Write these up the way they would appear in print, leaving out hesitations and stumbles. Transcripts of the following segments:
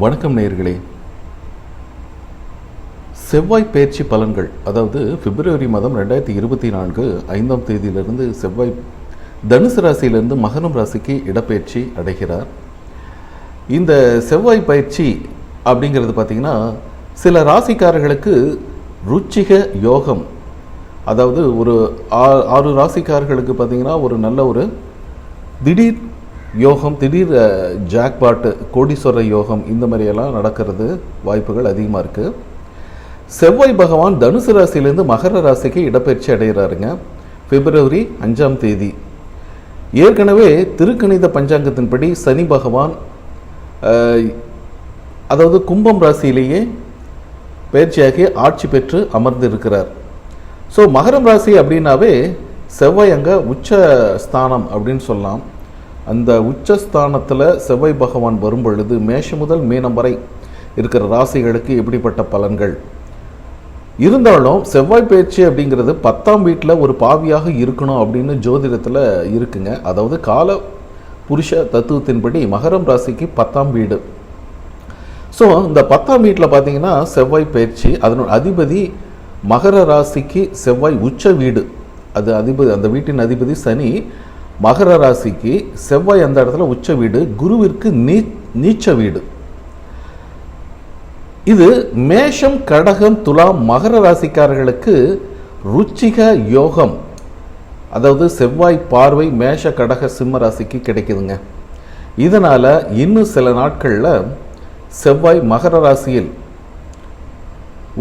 வணக்கம் நேயர்களே. செவ்வாய் பெயர்ச்சி பலன்கள், அதாவது பிப்ரவரி மாதம் 2024 5ஆம் தேதியிலிருந்து செவ்வாய் தனுசு ராசியிலிருந்து மகரம் ராசிக்கு இடப்பெயர்ச்சி அடைகிறார். இந்த செவ்வாய் பயிற்சி அப்படிங்கிறது பார்த்திங்கன்னா சில ராசிக்காரர்களுக்கு ருச்சிக யோகம், அதாவது ஒரு 6 ராசிக்காரர்களுக்கு பார்த்திங்கன்னா ஒரு நல்ல ஒரு திடீர் யோகம், திடீர் ஜாக்பாட்டு, கோடீஸ்வர யோகம், இந்த மாதிரியெல்லாம் நடக்கிறது வாய்ப்புகள் அதிகமாக இருக்குது. செவ்வாய் பகவான் தனுசு ராசியிலேருந்து மகர ராசிக்கு இடப்பெயர்ச்சி அடைகிறாருங்க பிப்ரவரி 5ஆம் தேதி. ஏற்கனவே திருக்கணித பஞ்சாங்கத்தின்படி சனி பகவான் அதாவது கும்பம் ராசியிலேயே பயிற்சியாகி ஆட்சி பெற்று அமர்ந்து இருக்கிறார். ஸோ மகரம் ராசி அப்படின்னாவே செவ்வாய் அங்கே உச்ச ஸ்தானம் அப்படின்னு சொல்லலாம். அந்த உச்சஸ்தானத்தில் செவ்வாய் பகவான் வரும் பொழுது மேஷம் முதல் மீனம் வரை இருக்கிற ராசிகளுக்கு எப்படிப்பட்ட பலன்கள் இருந்தாலும் செவ்வாய் பயிற்சி அப்படிங்கிறது 10ஆம் வீட்டில் ஒரு பாவியாக இருக்கணும் அப்படின்னு ஜோதிடத்தில் இருக்குங்க. அதாவது கால புருஷ தத்துவத்தின்படி மகரம் ராசிக்கு 10ஆம் வீடு. ஸோ இந்த 10ஆம் வீட்டில் பார்த்தீங்கன்னா செவ்வாய் பயிற்சி, அதனோட அதிபதி மகர ராசிக்கு செவ்வாய் உச்ச வீடு, அது அதிபதி, அந்த வீட்டின் அதிபதி சனி மகர ராசிக்கு, செவ்வாய் அந்த இடத்துல உச்ச வீடு, குருவிற்கு நீச்ச வீடு. இது மேஷம், கடகம், துலாம், மகர ராசிக்காரர்களுக்கு ருச்சிக யோகம், அதாவது செவ்வாய் பார்வை மேஷ கடக சிம்ம ராசிக்கு கிடைக்குதுங்க. இதனால் இன்னும் சில நாட்களில் செவ்வாய் மகர ராசியில்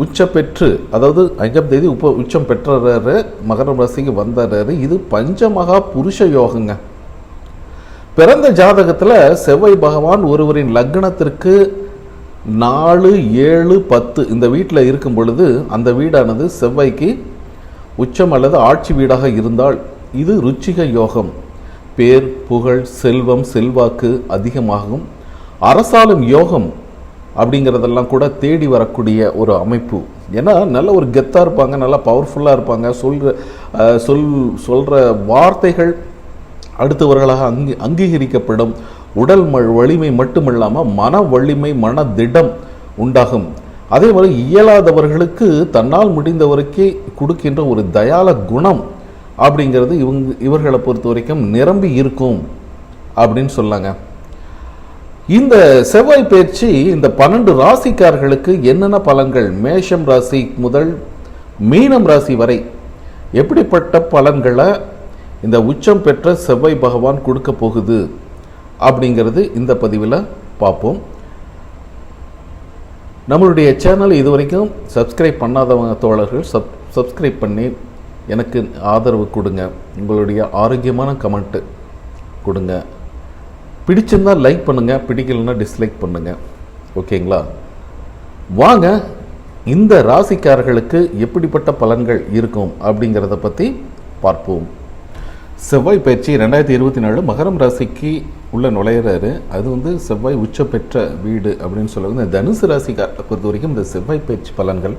உச்ச பெற்று, அதாவது 5ஆம் தேதி உச்சம் பெற்றாரு, மகர ராசிக்கு வந்தாரு. இது பஞ்சமகா புருஷ யோகங்க. பிறந்த ஜாதகத்தில் செவ்வாய் பகவான் ஒருவரின் லக்னத்திற்கு 4, 7, 10 இந்த வீட்டில் இருக்கும் பொழுது அந்த வீடானது செவ்வாய்க்கு உச்சம் அல்லது ஆட்சி வீடாக இருந்தால் இது ருச்சிக யோகம். பேர், புகழ், செல்வம், செல்வாக்கு அதிகமாகும். அரசாளும் யோகம் அப்படிங்கிறதெல்லாம் கூட தேடி வரக்கூடிய ஒரு அமைப்பு. ஏன்னா நல்ல ஒரு கெத்தாக இருப்பாங்க, நல்லா பவர்ஃபுல்லாக இருப்பாங்க, சொல்கிற வார்த்தைகள் அடுத்தவர்களாக அங்கீகரிக்கப்படும். உடல் வலிமை மட்டுமில்லாமல் மன வலிமை, மன திடம் உண்டாகும். அதே மாதிரி இயலாதவர்களுக்கு தன்னால் முடிந்தவரைக்கே கொடுக்கின்ற ஒரு தயால குணம் அப்படிங்கிறது இவர்களை பொறுத்த வரைக்கும் நிரம்பி இருக்கும் அப்படின்னு சொல்லாங்க. இந்த செவ்வாய் பயிற்சி இந்த 12 ராசிக்காரர்களுக்கு என்னென்ன பலன்கள், மேஷம் ராசி முதல் மீனம் ராசி வரை எப்படிப்பட்ட பலன்களை இந்த உச்சம் பெற்ற செவ்வாய் பகவான் கொடுக்க போகுது அப்படிங்கிறது இந்த பதிவில் பார்ப்போம். நம்மளுடைய சேனல் இதுவரைக்கும் சப்ஸ்கிரைப் பண்ணாதவங்க தோழர்கள் சப்ஸ்கிரைப் பண்ணி எனக்கு ஆதரவு கொடுங்க. உங்களுடைய ஆரோக்கியமான கமெண்ட்டு கொடுங்க. பிடிச்சிருந்தா லைக் பண்ணுங்கள், பிடிக்கலன்னா டிஸ்லைக் பண்ணுங்கள். ஓகேங்களா? வாங்க இந்த ராசிக்காரர்களுக்கு எப்படிப்பட்ட பலன்கள் இருக்கும் அப்படிங்கிறத பற்றி பார்ப்போம். செவ்வாய் பயிற்சி 2024 மகரம் ராசிக்கு உள்ள நுழையிறாரு. அது செவ்வாய் உச்ச பெற்ற வீடு அப்படின்னு சொல்லுவது. இந்த தனுசு ராசிக்காரரை பொறுத்த வரைக்கும் இந்த செவ்வாய் பயிற்சி பலன்கள்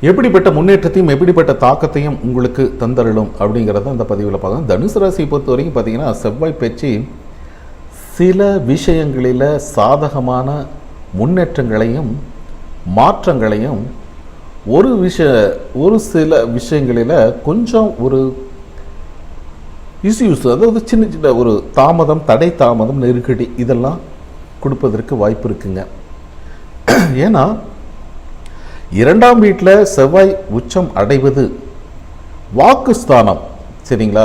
எப்படிப்பட்ட முன்னேற்றத்தையும் எப்படிப்பட்ட தாக்கத்தையும் உங்களுக்கு தந்தரலும் அப்படிங்கிறத அந்த பதிவில் பார்க்கலாம். தனுசு ராசியை பொறுத்த வரைக்கும் பார்த்தீங்கன்னா செவ்வாய் பயிற்சி சில விஷயங்களில் சாதகமான முன்னேற்றங்களையும் மாற்றங்களையும், ஒரு சில விஷயங்களில் கொஞ்சம் ஒரு இஷ்யூஸ், அதாவது சின்ன சின்ன ஒரு தாமதம், தடை தாமதம், நெருக்கடி இதெல்லாம் கொடுப்பதற்கு வாய்ப்பு இருக்குங்க. ஏன்னா 2ஆம் வீட்டில் செவ்வாய் உச்சம் அடைவது வாக்குஸ்தானம், சரிங்களா?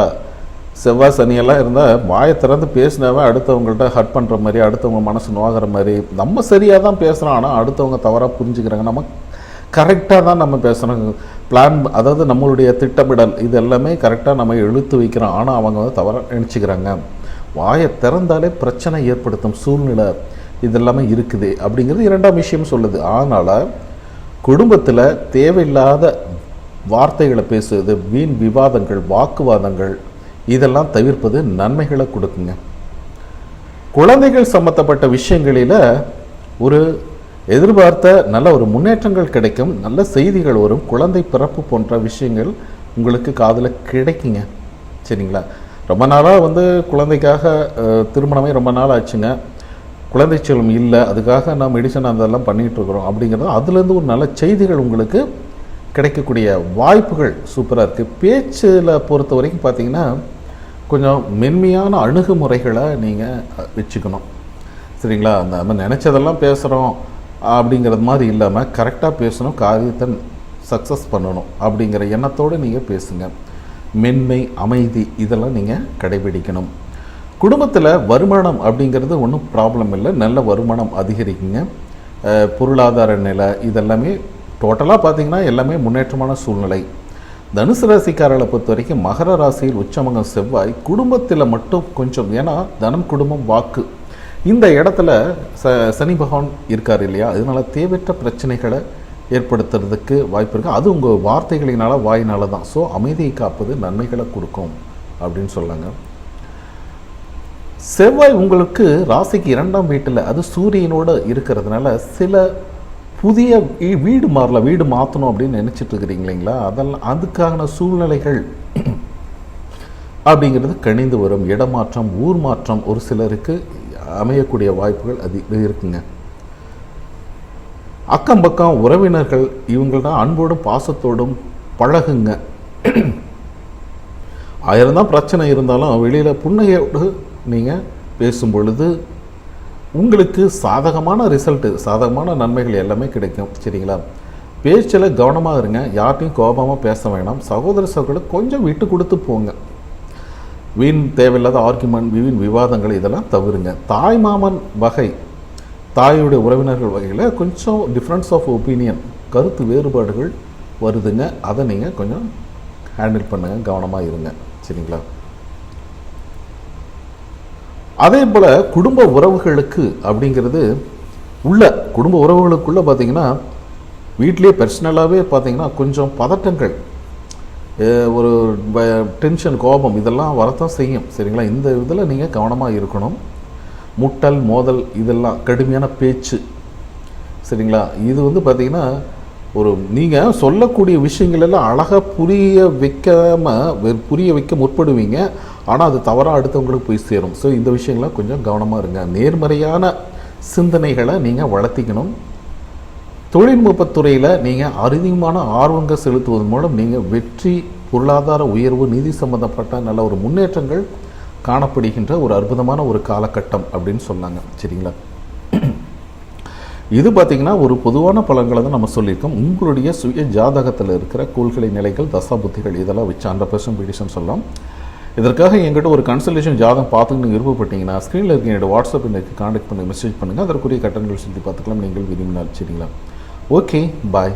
செவ்வாய் சனியெல்லாம் இருந்தால் வாயை திறந்து பேசினாவே அடுத்தவங்கள்ட்ட ஹர்ட் பண்ணுற மாதிரி, அடுத்தவங்க மனசு நோகிற மாதிரி. நம்ம சரியாக தான் பேசுகிறோம், ஆனால் அடுத்தவங்க தவறாக புரிஞ்சுக்கிறாங்க. நம்ம கரெக்டாக தான் நம்ம பேசுகிறோம், பிளான், அதாவது நம்மளுடைய திட்டமிடல் இது எல்லாமே கரெக்டாக நம்ம இழுத்து வைக்கிறோம், ஆனால் அவங்க தவறாக நினச்சிக்கிறாங்க. வாயை திறந்தாலே பிரச்சனை ஏற்படுத்தும் சூழ்நிலை இதெல்லாமே இருக்குது அப்படிங்கிறது 2ஆம் விஷயம் சொல்லுது. அதனால் குடும்பத்தில் தேவையில்லாத வார்த்தைகளை பேசுவது, வீண் விவாதங்கள், வாக்குவாதங்கள் இதெல்லாம் தவிர்ப்பது நன்மைகளை கொடுக்குங்க. குழந்தைகள் சம்பந்தப்பட்ட விஷயங்களில் ஒரு எதிர்பார்த்த நல்ல ஒரு முன்னேற்றங்கள் கிடைக்கும், நல்ல செய்திகள் வரும். குழந்தை பிறப்பு போன்ற விஷயங்கள் உங்களுக்கு காதில் கிடைக்குங்க, சரிங்களா? ரொம்ப நாளாக குழந்தைக்காக திருமணமே ரொம்ப நாள் ஆச்சுங்க. குழந்தை செல்வம் இல்லை, அதுக்காக நான் மெடிசன் அதெல்லாம் பண்ணிகிட்ருக்குறோம் அப்படிங்கிறது, அதுலேருந்து ஒரு நல்ல செய்திகள் உங்களுக்கு கிடைக்கக்கூடிய வாய்ப்புகள் சூப்பராக இருக்குது. பேச்சில் பொறுத்த வரைக்கும் பார்த்திங்கன்னா கொஞ்சம் மென்மையான அணுகுமுறைகளை நீங்கள் வச்சுக்கணும், சரிங்களா? நம்ம நினச்சதெல்லாம் பேசுகிறோம் அப்படிங்கிறது மாதிரி இல்லாமல் கரெக்டாக பேசணும், காரியத்தை சக்ஸஸ் பண்ணணும் அப்படிங்கிற எண்ணத்தோடு நீங்கள் பேசுங்க. மென்மை, அமைதி இதெல்லாம் நீங்கள் கடைபிடிக்கணும். குடும்பத்தில் வருமானம் அப்படிங்கிறது ஒன்றும் ப்ராப்ளம் இல்லை, நல்ல வருமானம் அதிகரிக்குங்க. பொருளாதார நிலை இதெல்லாமே டோட்டலாக பார்த்திங்கன்னா எல்லாமே முன்னேற்றமான சூழ்நிலை. தனுசு ராசிக்காரர்களை பொறுத்த வரைக்கும் மகர ராசியில் உச்சமங்கம் செவ்வாய் குடும்பத்தில் மட்டும் கொஞ்சம், ஏன்னா தனம், குடும்பம், வாக்கு இந்த இடத்துல சனி பகவான் இருக்கார் இல்லையா, அதனால் தேவையற்ற பிரச்சனைகளை ஏற்படுத்துறதுக்கு வாய்ப்பு இருக்குது. அது உங்கள் வார்த்தைகளினால், வாயினால தான். ஸோ அமைதியை காப்பது நன்மைகளை கொடுக்கும் அப்படின்னு சொல்லாங்க. செவ்வாய் உங்களுக்கு ராசிக்கு 2ஆம் வீட்டில், அது சூரியனோடு இருக்கிறதுனால சில புதிய வீடு மாறலாம், வீடு மாற்றணும் அப்படின்னு நினச்சிட்டு இருக்கிறீங்க இல்லைங்களா, அதெல்லாம் அதுக்கான சூழ்நிலைகள் அப்படிங்கிறது கணிந்து வரும். இடமாற்றம், ஊர் மாற்றம் ஒரு சிலருக்கு அமையக்கூடிய வாய்ப்புகள் அது இருக்குங்க. அக்கம் பக்கம் உறவினர்கள் இவங்கள்ட்ட அன்போடும் பாசத்தோடும் பழகுங்க. 1000 தான் பிரச்சனை இருந்தாலும் வெளியில் புன்னகையோடு நீங்கள் பேசும் பொழுது உங்களுக்கு சாதகமான ரிசல்ட்டு, சாதகமான நன்மைகள் எல்லாமே கிடைக்கும், சரிங்களா? பேச்சில் கவனமாக இருங்க, யார்ட்டையும் கோபமாக பேச வேண்டாம். சகோதர சகோதரர்களுக்கு கொஞ்சம் விட்டு கொடுத்து போங்க. வீண் தேவையில்லாத ஆர்குமெண்ட், வீண் விவாதங்கள் இதெல்லாம் தவிருங்க. தாய் மாமன் வகை, தாயுடைய உறவினர்கள் வகையில் கொஞ்சம் டிஃப்ரென்ஸ் ஆஃப் ஒப்பீனியன், கருத்து வேறுபாடுகள் வருதுங்க. அதை நீங்கள் கொஞ்சம் ஹேண்டில் பண்ணுங்கள், கவனமாக இருங்க, சரிங்களா? அதே போல் குடும்ப உறவுகளுக்கு அப்படிங்கிறது குடும்ப உறவுகளுக்குள்ளே பார்த்திங்கன்னா வீட்டிலே பர்சனலாகவே பார்த்திங்கன்னா கொஞ்சம் பதட்டங்கள், ஒரு டென்ஷன், கோபம் இதெல்லாம் வரத்தான் செய்யும், சரிங்களா? இந்த இதில் நீங்கள் கவனமாக இருக்கணும். முட்டல், மோதல் இதெல்லாம், கடுமையான பேச்சு, சரிங்களா? இது வந்து பார்த்திங்கன்னா ஒரு நீங்கள் சொல்லக்கூடிய விஷயங்களெல்லாம் அழகாக புரிய வைக்க முற்படுவீங்க. ஆனால் அது தவறாக அடுத்தவங்களுக்கு போய் சேரும். ஸோ இந்த விஷயங்கள்லாம் கொஞ்சம் கவனமாக இருங்க. நேர்மறையான சிந்தனைகளை நீங்கள் வளர்த்திக்கணும். தொழில்நுட்பத்துறையில் நீங்கள் அதிகமான ஆர்வங்கள் செலுத்துவதன் மூலம் நீங்கள் வெற்றி, பொருளாதார உயர்வு, நிதி சம்பந்தப்பட்ட நல்ல ஒரு முன்னேற்றங்கள் காணப்படுகின்ற ஒரு அற்புதமான ஒரு காலகட்டம் அப்படின்னு சொன்னாங்க, சரிங்களா? இது பார்த்திங்கன்னா ஒரு பொதுவான பலன்களை தான் நம்ம சொல்லியிருக்கோம். உங்களுடைய சுய ஜாதகத்தில் இருக்கிற கோள்களை, நிலைகள், தசா புத்திகள் இதெல்லாம் வச்சு 100% ப்ரெடிக்ஷன் சொல்லலாம். இதற்காக எங்கிட்ட ஒரு கன்சல்டேஷன் ஜாதகம் பார்த்துட்டு நீங்கள் விருப்பப்பட்டீங்கன்னா ஸ்க்ரீனில் இருக்க என்னோடய வாட்ஸ்அப் எனக்கு கான்டாக்ட் பண்ணி மெசேஜ் பண்ணுங்கள். அதற்குரிய கட்டணங்கள் செலுத்தி பார்த்துக்கலாம் நீங்கள் விரும்பினால், சரிங்களா? ஓகே, பாய்.